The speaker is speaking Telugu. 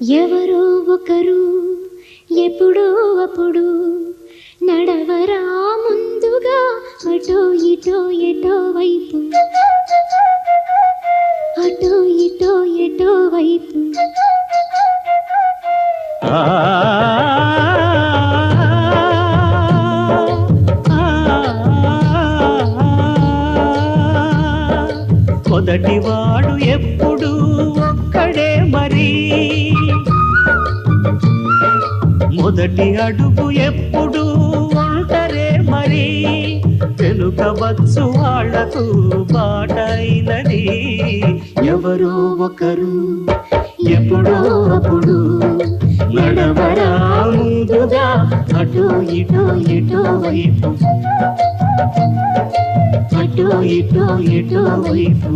ఎవరో ఒకరు ఎప్పుడో అప్పుడు నడవరా ముందుగా అటో ఇటో ఎటో వైపు అటో ఇటో ఎటో వైపు మొదటివాడు ఎప్పుడు ఒక్కడే మరి మొదటి అడుగు ఎప్పుడు ఒంటరే మరి వెనుకవచ్చు వాళ్లకు బాటైనది ఎవరో ఒకరు ఎప్పుడో అప్పుడు నడవరా ముందుగా అటో ఇటో ఎటో వైపు అటో ఇటో ఎటో వైపు